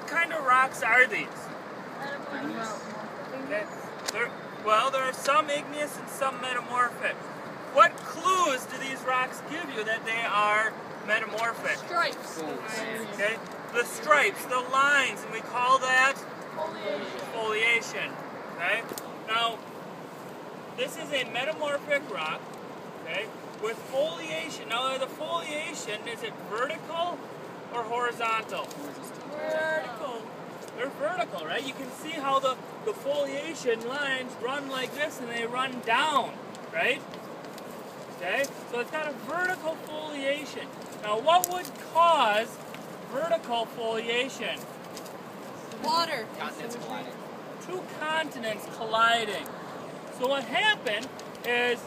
kind of rocks are these? Okay. Well, there are some igneous and some metamorphic. What clues do these rocks give you that they are metamorphic? Stripes. Okay. The stripes, the lines, and we call that foliation. Okay. Now, this is a metamorphic rock. Okay. With foliation. Now, the foliation, is it vertical or horizontal? Vertical. They're vertical, right? You can see how the foliation lines run like this and they run down, right? Okay? So it's got a vertical foliation. Now, what would cause vertical foliation? Water. Continents colliding. Two continents colliding. So what happened is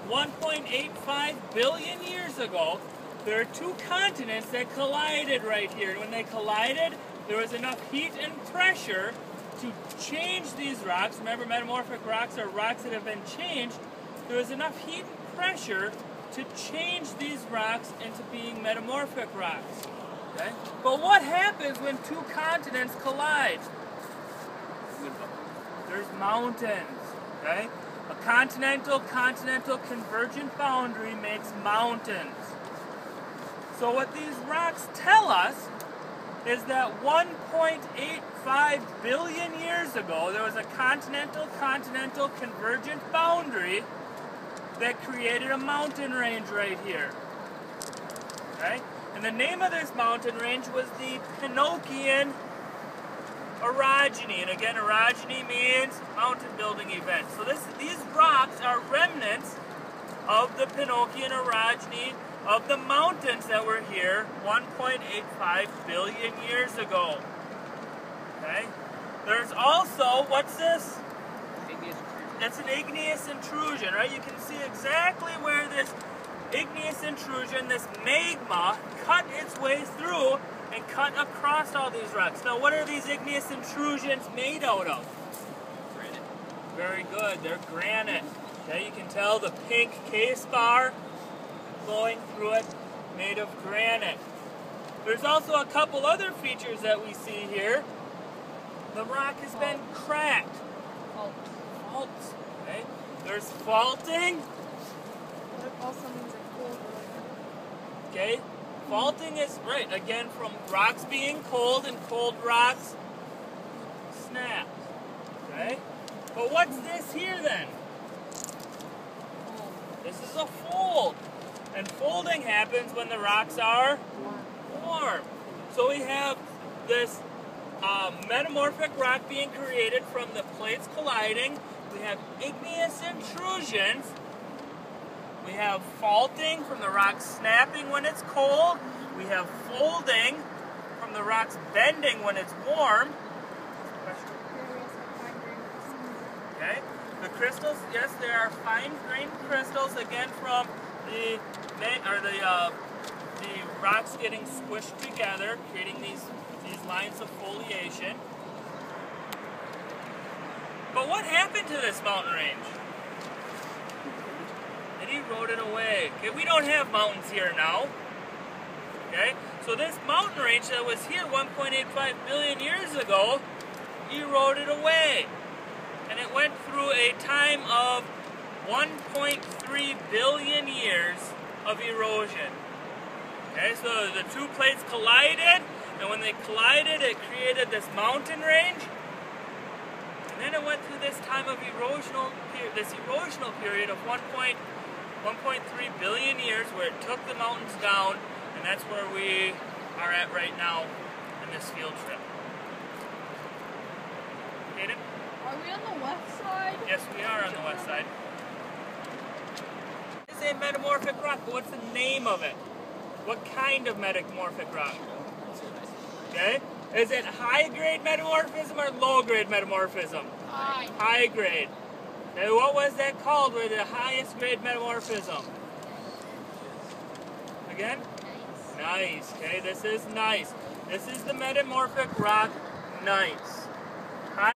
1.85 billion years ago, there are two continents that collided right here. And when they collided, there was enough heat and pressure to change these rocks. Remember, metamorphic rocks are rocks that have been changed. There was enough heat and pressure to change these rocks into being metamorphic rocks. Okay? But what happens when two continents collide? There's mountains. Okay? A continental convergent boundary makes mountains. So what these rocks tell us is that 1.85 billion years ago, there was a continental convergent boundary that created a mountain range right here. Okay? And the name of this mountain range was the Pinokian orogeny. And again, orogeny means mountain building event. So these rocks are remnants of the Pinokian orogeny of the mountains that were here 1.85 billion years ago. Okay? There's also, what's this? It's an igneous intrusion, right? You can see exactly where this igneous intrusion, this magma, cut its way through and cut across all these rocks. Now, what are these igneous intrusions made out of? Granite. Very good. They're granite. Okay, you can tell the pink case bar flowing through it, made of granite. There's also a couple other features that we see here. The rock has been cracked. Faults. Okay. There's faulting. That also means it's cold. Okay. Faulting is right again from rocks being cold, and cold rocks snap. Okay. But what's this here then? This is a fold. And folding happens when the rocks are warm. So we have this metamorphic rock being created from the plates colliding. We have igneous intrusions. We have faulting from the rocks snapping when it's cold. We have folding from the rocks bending when it's warm. Okay. The crystals, yes, there are fine-grained crystals, again from the rocks getting squished together, creating these lines of foliation. But what happened to this mountain range? It eroded away. Okay, we don't have mountains here now. Okay, so this mountain range that was here 1.85 billion years ago eroded away. And it went through a time of 1.3 billion years of erosion. Okay, so the two plates collided, and when they collided, it created this mountain range. And then it went through this time of erosional period of 1.3 billion years, where it took the mountains down, and that's where we are at right now in this field trip. Hayden? Are we on the west side? Yes, we are on the west side. This is a metamorphic rock, but what's the name of it? What kind of metamorphic rock? Okay? Is it high-grade metamorphism or low-grade metamorphism? High. High-grade. Okay, what was that called? Where the highest grade metamorphism? Again? Nice. Okay, this is nice. This is the metamorphic rock gneiss.